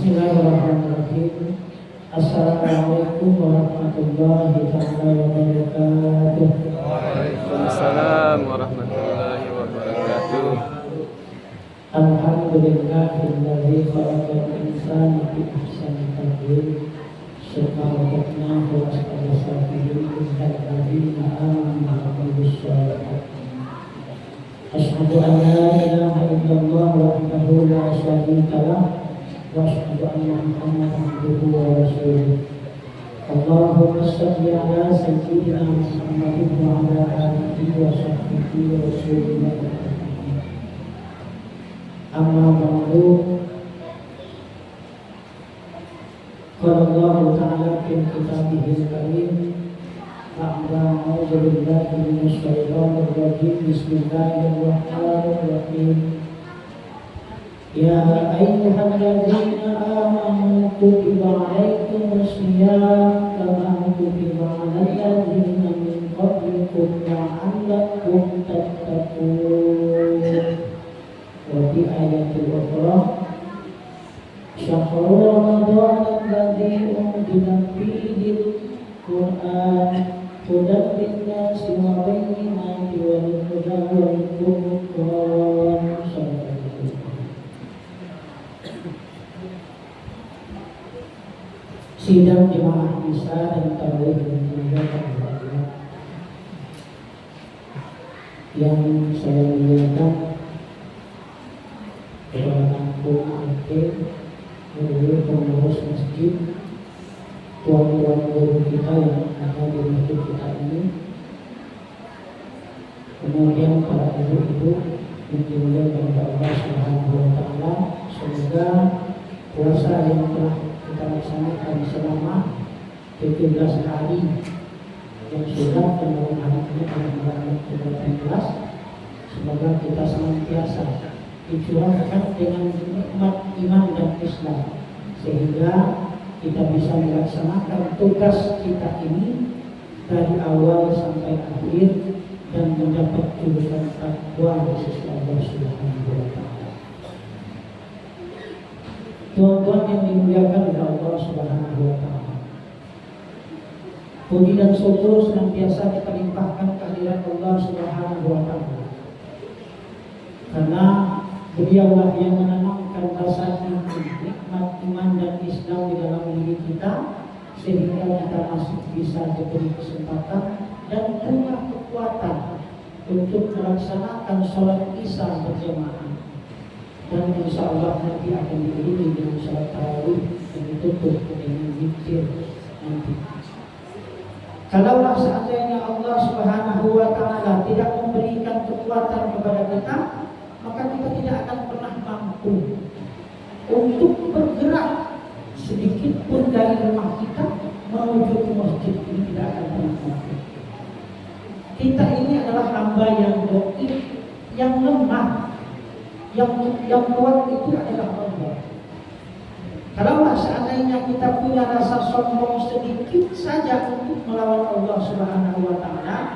Bismillahirrahmanirrahim. Assalamualaikum warahmatullahi taala wabarakatuh. Waalaikumsalam warahmatullahi wabarakatuh. Alhamdulillahilladzi khalaqal insana fi ahsani taqwim. Subhanallahi wa bihamdihi innal amanu wa amilush shalihat. Asyhadu an la ilaha illallah wahdahu la syarika lah. وأشهد أن محمدا عبده ورسوله. اللهم صل على سيدنا محمد وعلى آله وصحبه ورسوله. أما بعد، قال الله تعالى في كتابه الكريم بعد أعوذ بالله من الشيطان الرجيم بسم الله الرحمن الرحيم. يا أيها الذين آمنوا كتب عليكم الصيام كما كتب على الذين من قبلكم لعلكم تتقون. وفي آية أخرى شهر رمضان الذي أنزل فيه القرآن هدى للناس وبينات والهدى والفرقان. Sidang jemaah Isya dan Tarawih yang saya muliakan, Ketua Kampung Aceh, pengurus masjid, tuan-tuan guru kita yang ada di masjid kita ini, kemudian para ibu-ibu yang dimuliakan oleh Allah Subhanahu wa taala. Semoga puasa yang telah kita laksanakan selama 17 hari yang sudah dan hari ini adalah bulan ke-18, semoga kita senantiasa dicurahkan dengan nikmat iman dan Islam sehingga kita bisa melaksanakan tugas kita ini dari awal sampai akhir dan mendapat julukan takwa di sisi Allah Subhanahu wa taala. Tuan-tuan yang dimuliakan oleh Allah Subhanahu wa taala, puji dan syukur senantiasa kita limpahkan kehadirat Allah Subhanahu wa taala, karena Beliaulah yang menanamkan rasa nikmat iman dan Islam di dalam diri kita sehingga kita masih bisa diberi kesempatan dan punya kekuatan untuk melaksanakan sholat Isya berjamaah. Dan insya Allah nanti akan diiringi dengan sholat tarawih dan ditutup dengan zikir nanti. Kalaulah seandainya Allah Subhanahu wa taala tidak memberikan kekuatan kepada kita, maka kita tidak akan pernah mampu untuk bergerak sedikit pun dari rumah kita menuju ke masjid ini, tidak akan pernah mampu. Kita ini adalah hamba yang dhaif, yang lemah. Yang kuat itu adalah Allah. Kalau seandainya kita punya rasa sombong sedikit saja untuk melawan Allah Subhanahu wa taala,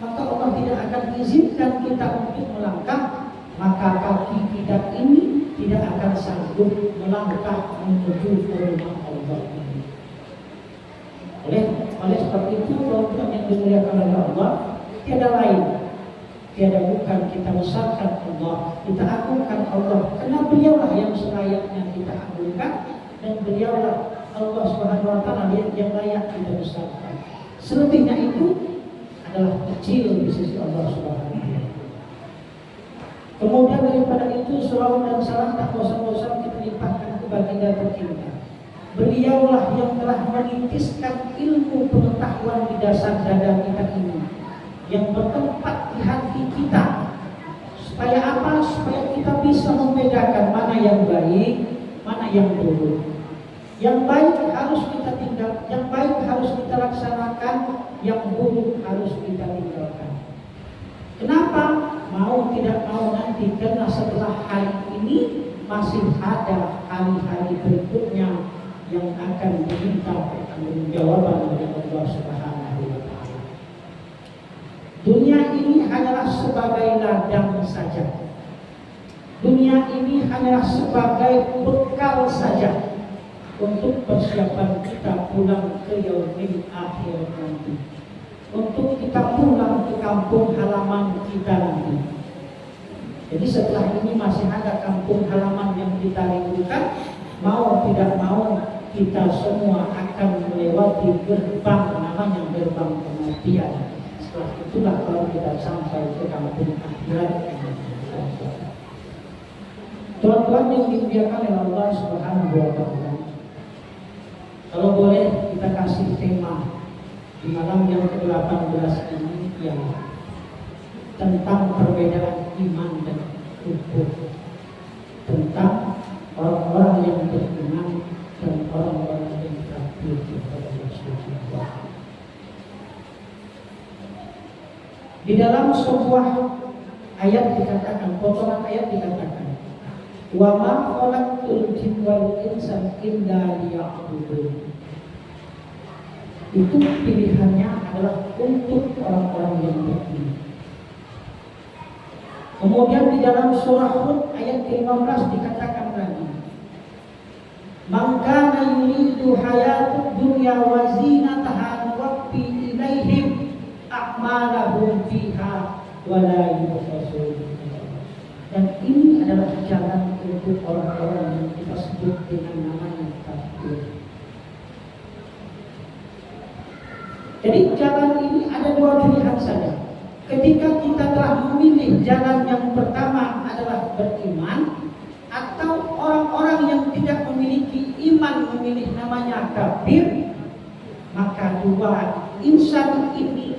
maka Allah tidak akan izinkan kita untuk melangkah, maka kaki kita ini tidak akan sanggup melangkah menuju ke rumah Allah ini. Oleh sebab itu, tuan-tuan yang dimuliakan oleh Allah, tiada lain, tiada bukan kita besarkan Allah, kita agungkan Allah, karena Beliaulah yang selayaknya kita agungkan dan Beliaulah Allah Subhanahu wa taala yang layak kita besarkan. Selebihnya itu adalah kecil di sisi Allah Subhanahu wa taala. Kemudian daripada itu, selawat dan salam tak bosan-bosan kita limpahkan ke baginda tercinta. Beliaulah yang telah menitiskan ilmu pengetahuan di dasar dada kita ini, yang bertempat di hati kita. Supaya apa? Supaya kita bisa membedakan mana yang baik, mana yang buruk. Yang baik harus kita tinggal, yang baik harus kita laksanakan, yang buruk harus kita tinggalkan. Kenapa? Mau tidak mau nanti, karena setelah hari ini masih ada hari-hari berikutnya yang akan diminta pertanggungjawaban oleh Allah Subhanahu wa taala. Dunia ini hanyalah sebagai ladang saja. Dunia ini hanyalah sebagai bekal saja. untuk persiapan kita pulang ke yaumil akhir nanti, untuk kita pulang ke kampung halaman kita nanti. Jadi setelah ini masih ada kampung halaman yang kita rindukan, mau tidak mau kita semua akan melewati gerbang, namanya gerbang kematian. Setelah itulah kalau kita sampai ke kampung akhirat. Tuan-tuan yang dimuliakan oleh Allah Subhanahu wa Ta'ala, kalau boleh kita kasih tema di malam yang ke-18 ini yang tentang perbedaan iman dan kufur, tentang orang-orang yang beriman dan orang-orang yang kafir kepada Allah Subhanahu wa Ta'ala. Di dalam sebuah ayat dikatakan, potongan ayat dikatakan, wa ma khalaqtul jinna wal insa illa liya'budun. Itu pilihannya adalah untuk orang-orang yang beriman. Kemudian di dalam surah Hud ayat ke-15 dikatakan lagi, man kana yuridu hayatud dunya wa zinataha nuwaffi ilaihim a'malahum fiha wa la yubkhasun. Dan ini adalah jalan untuk orang-orang yang kita sebut dengan namanya kafir. Jadi jalan ini ada dua pilihan saja. Ketika kita telah memilih jalan yang pertama adalah beriman, atau orang-orang yang tidak memiliki iman memilih namanya kafir, maka dua insan ini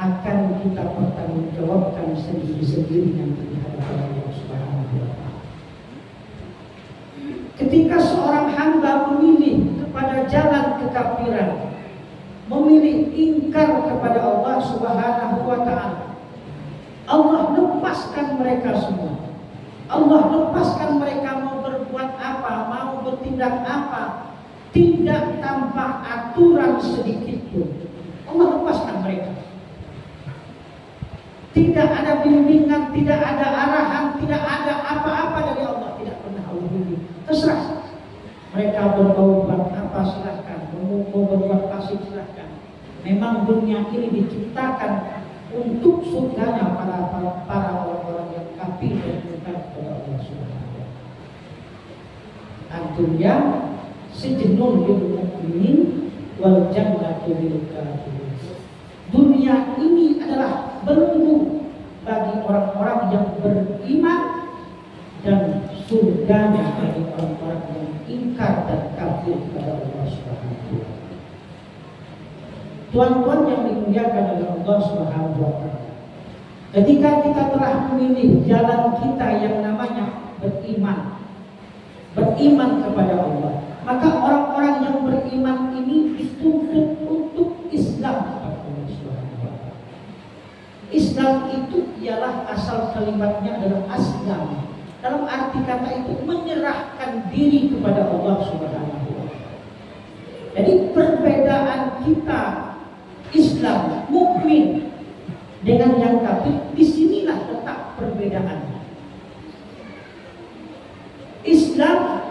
akan kita pertanggungjawabkan sendiri-sendiri nanti di hadapan Allah Subhanahu wa Ta'ala. Ketika seorang hamba memilih kepada jalan kekafiran, memilih ingkar kepada Allah Subhanahu wa Ta'ala, Allah lepaskan mereka semua. Allah lepaskan mereka mau berbuat apa, mau bertindak apa, tidak tanpa aturan sedikit pun. Allah lepaskan mereka. Tidak ada bimbingan, tidak ada arahan, tidak ada apa-apa dari Allah, tidak pernah Allah bimbing. Terserah. Mereka berbuat apa silahkan, mau berbuat pasif silahkan. Memang dunia ini diciptakan untuk surganya para orang-orang yang kafir dan murtad kepada Allah Subhanahu wa Ta'ala. Antunya sejnun lil mu'minin wal jannatu lil kafirin. Dunia ini adalah belenggu bagi orang-orang yang beriman dan surganya bagi orang-orang yang ingkar dan kafir kepada Allah Subhanahu wa Ta'ala. Tuan-tuan yang dimuliakan oleh Allah Subhanahu wa Ta'ala, ketika kita telah memilih jalan kita yang namanya beriman kepada Allah, maka orang-orang yang beriman ini dituntut untuk Islam. Islam itu ialah asal kalimatnya adalah aslam. Dalam arti kata itu menyerahkan diri kepada Allah Subhanahu wa Ta'ala. Jadi perbedaan kita Islam, mukmin dengan yang kafir, disinilah letak perbedaannya. Islam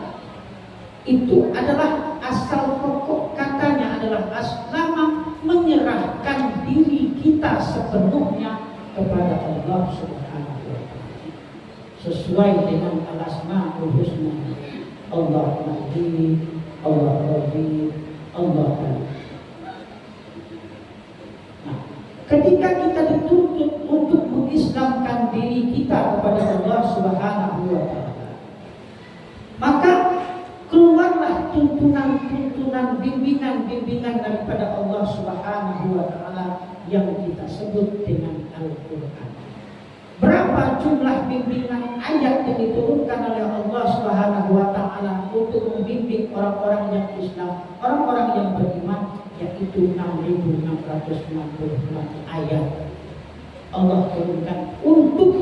itu adalah asal pokok katanya adalah aslama, menyerahkan diri kita sepenuhnya kepada Allah Subhanahu wa Ta'ala. Sesuai dengan al-asmaul husna. Allah Mahdi, Allah Rabbi, Allah Khalid. Nah, ketika kita dituntut untuk mengislamkan diri kita kepada Allah Subhanahu wa Ta'ala, maka keluarlah tuntunan-tuntunan, bimbingan-bimbingan daripada Allah Subhanahu wa Ta'ala yang kita sebut dengan Al-Quran. Berapa jumlah bimbingan ayat yang diturunkan oleh Allah Subhanahu wa Ta'ala untuk membimbing orang-orang yang Islam, orang-orang yang beriman, yaitu 6.666 ayat Allah turunkan untuk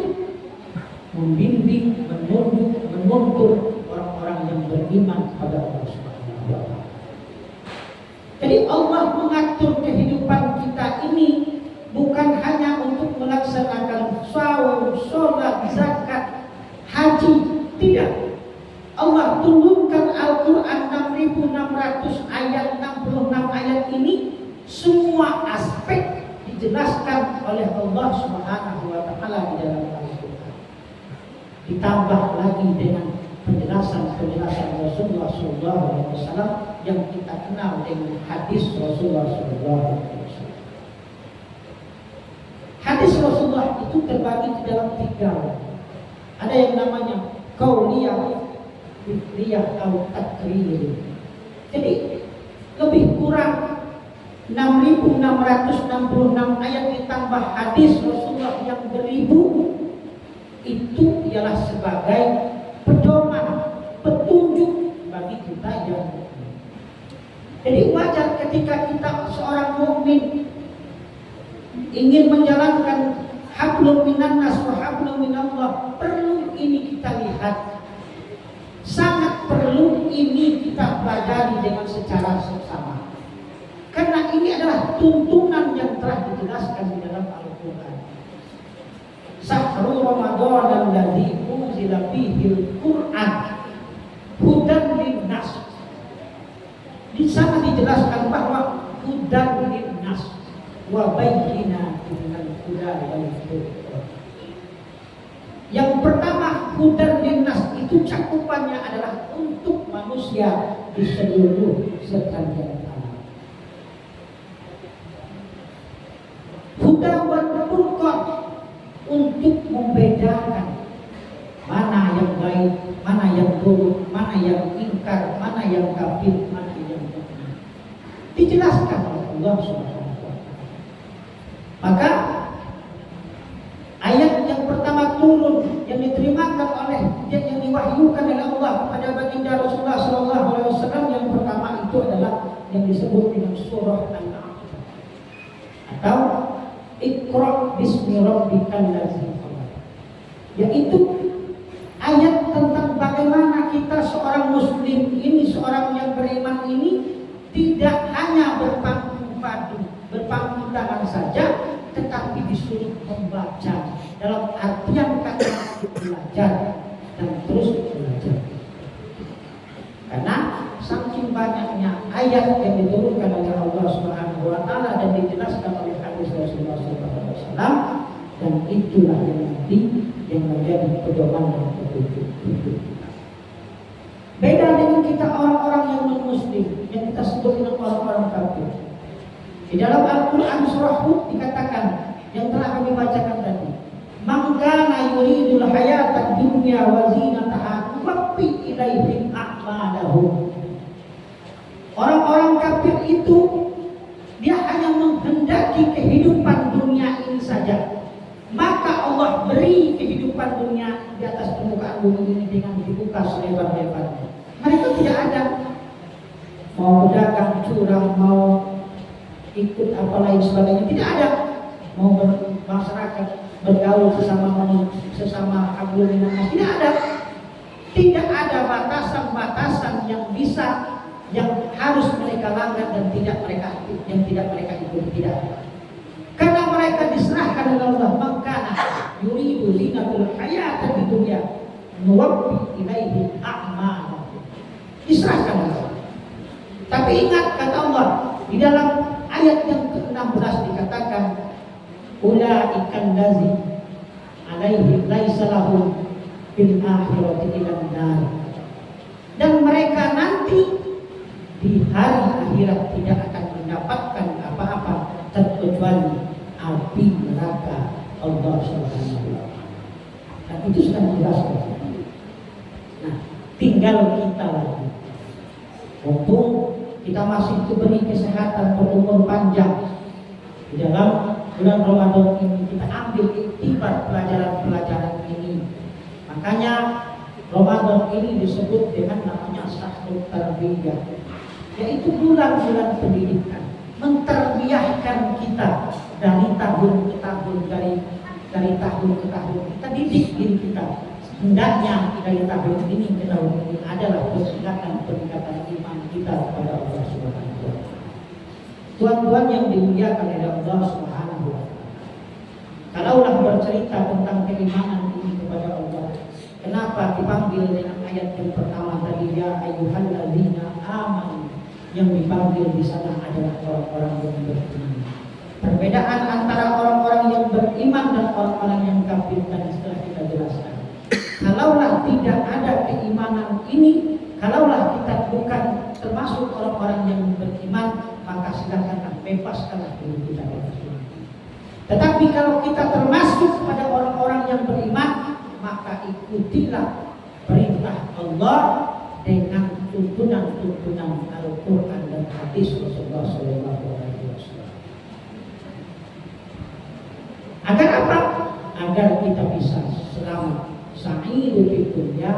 membimbing, menuntut orang-orang yang beriman kepada Allah Subhanahu wa Ta'ala. Jadi Allah mengatur kehidupan kita ini bukan hanya untuk melaksanakan saum, sholat, zakat, haji, tidak. Allah turunkan Al-Quran 6.666 semua aspek dijelaskan oleh Allah Subhanahu wa taala di dalam Al-Qur'an. Ditambah lagi dengan penjelasan-penjelasan Rasulullah SAW yang kita kenal dengan hadis Rasulullah SAW. Hadis Rasulullah itu terbagi di dalam 3. Ada yang namanya qauliyah, fikriyah atau takriri. Jadi lebih kurang 6.666 ayat ditambah hadis Rasulullah yang beribu, itu ialah sebagai pedoman, petunjuk bagi kita yang mukmin. Jadi wajar ketika kita seorang mukmin ingin menjalankan hablum minan nas wa hablum minallah, perlu ini kita lihat, sangat perlu ini kita pelajari dengan secara seksama, karena ini adalah tuntunan yang telah dijelaskan di dalam Al-Quran. Syahrul Ramadan alladzi unzila fihil Qur'an hudan linnas. Di sana dijelaskan bahwa hudan linnas wa bayyinatin minal huda wal furqan. Yang pertama, hudan linnas itu cakupannya adalah untuk manusia di seluruh sepanjang alam. Huda wal furqan untuk membedakan mana yang baik, mana yang buruk, mana yang ingkar, mana yang kafir, mana yang mukmin. Dijelaskan oleh Allah Subhanahu wa taala. Maka ayat yang pertama turun yang diterimakan oleh yang diwahyukan oleh Allah kepada baginda Rasulullah SAW yang pertama itu adalah yang disebut dengan surah Al-A'la atau Iqra bismi rabbikal ladzi khalaq, yaitu ayat tentang bagaimana kita seorang muslim ini, seorang yang beriman ini tidak hanya berpangku tangan saja, tetapi disuruh membaca dalam artian kata belajar dan terus belajar. Karena saking banyaknya ayat yang diturunkan oleh Allah Subhanahu wa taala dan dijelaskan oleh hadis Rasulullah SAW, dan itulah yang nanti yang menjadi pedoman dan petunjuk kita. Beda dengan kita orang-orang yang non-muslim yang kita sebut dengan orang-orang kafir. Di dalam Al-Quran surah Hud dikatakan yang telah kami bacakan tadi, man kana yuridul hayatad dunya wa zinataha nuwaffi ilaihim a'malahum. Orang-orang kafir itu dia hanya menghendaki kehidupan dunia ini saja, maka Allah beri kehidupan dunia di atas permukaan bumi ini dengan dibuka selebar-lebarnya. Mereka tidak ada mau berdagang curang, mau ikut apa lain sebagainya, tidak ada. Mau bermasyarakat, bergaul sesama hablum minan nas, tidak ada. Tidak ada batasan-batasan yang bisa, yang harus mereka langgar dan tidak mereka ikuti, tidak ada. Karena mereka diserahkan oleh Allah, makana yuridu zinatul hayatid dunya nuwaffi ilaihim a'malahum. Diserahkan oleh Allah. Tapi ingat kata Allah di dalam ayat yang ke-16 dikatakan ula'ikan lazi alaihi laisa lahum fil akhirati illan nar. Dan mereka nanti di hari akhirat tidak akan mendapatkan apa-apa terkecuali api neraka Allah Subhanahu wa taala. Dan itu sudah dijelaskan. Nah, tinggal kita lagi. Untung kita masih diberi kesehatan, berumur panjang. Di dalam bulan Ramadan ini kita ambil iktibar pelajaran-pelajaran ini. Makanya Ramadan ini disebut dengan namanya Syahrul Tarbiyah, yaitu bulan-bulan pendidikan, menterbiahkan kita dari tahun ke tahun, dari tahun ke tahun. Kita didik diri kita. Hendaknya dari tahun ini ke tahun ini adalah peningkatan iman kita kepada Allah Subhanahu wa taala. Tuan-tuan yang dimuliakan oleh Allah Subhanahu wa taala. Kalaulah bercerita tentang keimanan ini kepada Allah, kenapa dipanggil dengan ayat yang pertama tadi, ya ayyuhalladzina amanu, yang dipanggil di sana adalah orang-orang yang beriman. Perbedaan antara orang-orang yang beriman dan orang-orang yang kafir tadi setelah kita jelaskan. Kalaulah tidak ada keimanan ini, kalaulah kita bukan termasuk orang-orang yang beriman, maka silakan bebaskanlah diri kita dari sini. Tetapi kalau kita termasuk pada orang-orang yang beriman, maka ikutilah perintah Allah dengan tuntunan-tuntunan Al-Quran dan hadis Rasulullah SAW. Agar apa? Agar kita bisa selamat, sa'idul fid dunya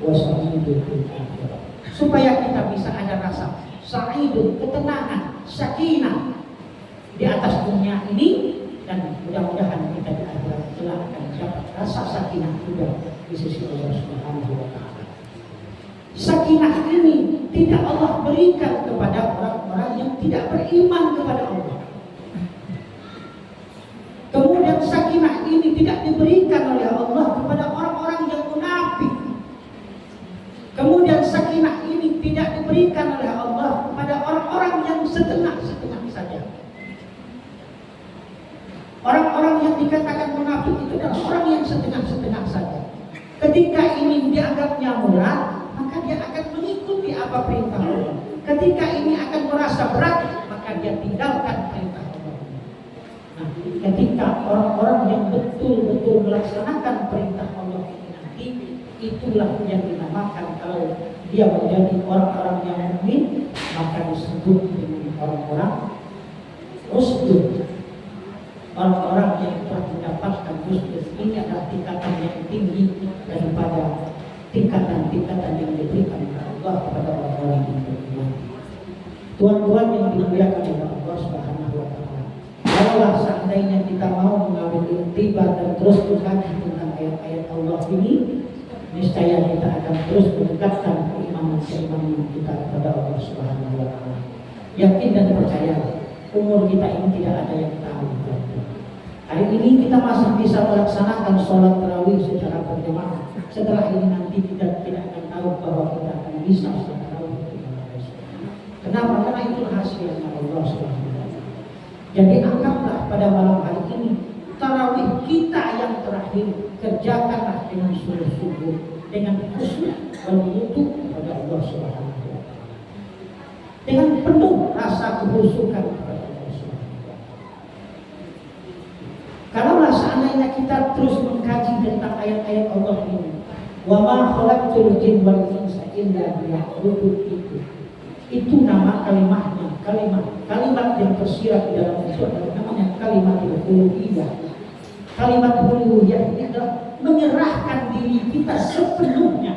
wa sa'idul fil akhirah. Supaya kita bisa ada rasa sa'idul, ketenangan, sakinah di atas dunia ini, dan mudah-mudahan kita di akhirat kelak akan dapat rasa sakinah juga di sisi Allah Subhanahu wa taala. Sakinah ini tidak Allah berikan kepada orang-orang yang tidak beriman kepada Allah. Kemudian sakinah ini tidak diberikan oleh Allah kepada orang-orang yang munafik. Kemudian sakinah ini tidak diberikan oleh Allah kepada orang-orang yang setengah-setengah saja. Orang-orang yang dikatakan munafik itu adalah orang yang setengah-setengah saja. Ketika ini dianggapnya murah, maka dia akan mengikuti apa perintah Allah. Ketika ini akan merasa berat, maka dia tinggalkan perintah Allah. Nah, ketika orang-orang yang betul-betul melaksanakan perintah Allah ini nanti, itulah yang dinamakan, kalau dia menjadi orang-orang yang mukmin, maka disebut dengan orang-orang rusdud. Orang-orang yang telah mendapatkan rusdud ini adalah tingkatan yang tinggi daripada tingkatan-tingkatan yang diberikan oleh Allah kepada orang-orang yang beriman. Tuan-tuan yang dimuliakan oleh Allah Subhanahu wa taala. Kalau seandainya kita mau mengambil iktibar dan terus mengkaji tentang ayat-ayat Allah ini, niscaya kita akan terus meningkatkan keimanan kita kepada Allah Subhanahu wa taala. Yakin dan percaya, umur kita ini tidak ada yang tahu. Hari ini kita masih bisa melaksanakan sholat tarawih secara berjamaah. Setelah ini nanti kita tidak akan tahu bahwa kita akan bisa sholat tarawih. Kenapa? Karena itu rahasia Allah Subhanahu wa taala. Jadi anggaplah pada malam hari ini tarawih kita yang terakhir, kerjakanlah dengan sungguh-sungguh, dengan khusyuk dan lutut kepada Allah Subhanahu wa taala. Dengan penuh rasa kehusukan kepada Allah Subhanahu wa taala. Kalaulah seandainya kita terus mengkaji tentang ayat-ayat Allah ini, wa ma khalaqtul jinna wal insa illa liya'budun, itu nama kalimatnya, kalimat yang tersirat di dalam itu adalah namanya kalimat uluhiyah. Kalimat uluhiyah ini adalah menyerahkan diri kita sepenuhnya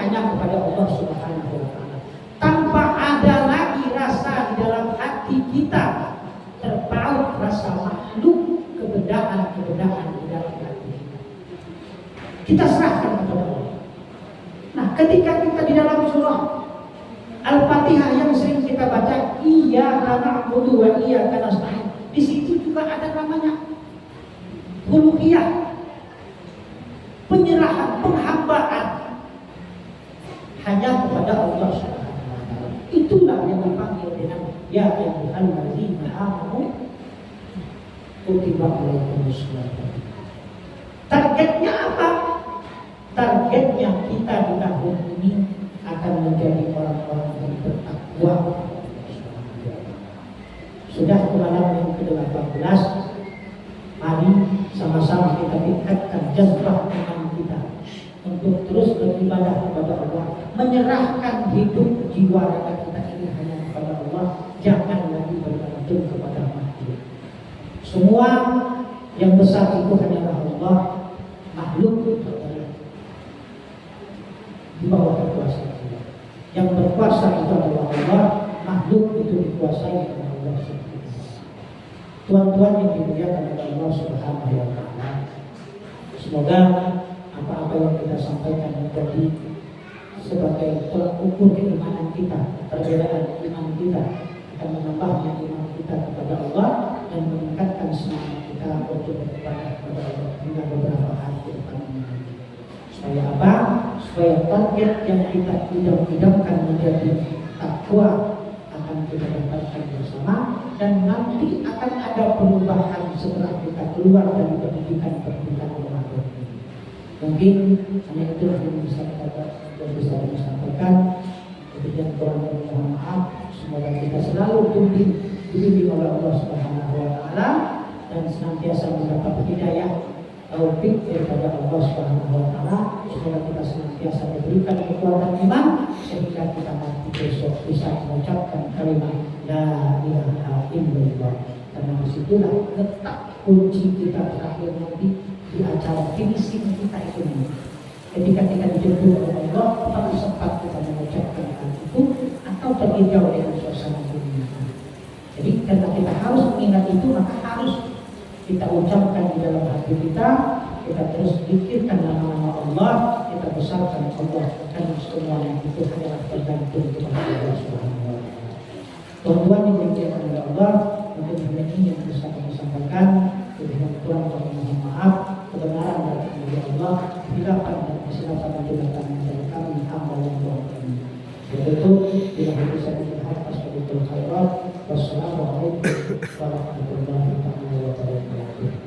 hanya kepada Allah Subhanahu wa taala, tanpa ada lagi rasa di dalam hati kita terpaut rasa makhluk kebenaran di dalam hati kita. Kita serahkan kepada Allah. Nah, ketika kita di dalam surah Al-Fatihah yang sering kita baca, iyyaka na'budu wa iyyaka nasta'in, di situ juga ada namanya uluhiyah, penyerahan, penghambaan hanya kepada Allah Subhanahu wa taala. Itulah yang dipanggil dengan ya ayyuhallazina amanu kutiba alaikumus shalah. Targetnya apa? Targetnya kita di tahun ini akan menjadi orang-orang yang bertakwa. Sudah ke malam yang ke-18, mari sama-sama kita tingkatkan jazbah iman kita untuk terus beribadah kepada Allah, menyerahkan hidup jiwa raga kita ini hanya kepada Allah, jangan lagi bergantung kepada makhluk. Semua yang besar itu hanyalah Allah, makhluk itu adalah di bawah kekuasaan Allah. Yang berkuasa itu adalah Allah, makhluk itu dikuasai oleh Allah sendiri. Tuan-tuan yang dimuliakan oleh Allah Subhanahu wa taala, semoga apa-apa yang kita sampaikan menjadi sebagai tolak ukur keimanan kita, perbedaan iman kita akan menambahnya iman kita kepada Allah dan meningkatkan semangat kita untuk beribadah kepada Allah hingga beberapa hari ke depan ini. Supaya apa? Supaya target yang kita idam-idamkan menjadi takwa akan kita dapatkan bersama, dan nanti akan ada perubahan setelah kita keluar dari pendidikan Ramadan ini. Mungkin hanya itu yang bisa kita sampaikan. Kemudian kurang lebih mohon maaf. Semoga kita selalu dibimbing oleh Allah Subhanahu wa taala dan senantiasa mendapat hidayah taufik daripada Allah Subhanahu wa taala. Semoga kita senantiasa diberikan kekuatan iman sehingga kita nanti besok bisa mengucapkan kalimat la ilaha illallah. Karena disitulah letak kunci kita terakhir nanti di acara finishing kita itu. Ketika kita dijemput oleh Allah, apakah sempat kita mengucapkan hal itu atau terhijau dengan suasana dunia. Jadi karena kita harus mengingat itu, maka harus kita ucapkan di dalam hati kita terus pikirkan nama-nama Allah, kita besarkan Allah, dan semuanya itu adalah tergantung kepada Allah Subhanahu wa taala. Tuhan yang dimuliakan oleh Allah, mungkin hanya ini yang bisa kami sampaikan. Dengan kurang kami mohon maaf. Kebenaran dari Allah, hilapan dan kesilapan itu datang dari kami hamba yang Tuhan kami. Begitu bila bisa dilihat asbabul khairat. Wassalamualaikum warahmatullahi wabarakatuh.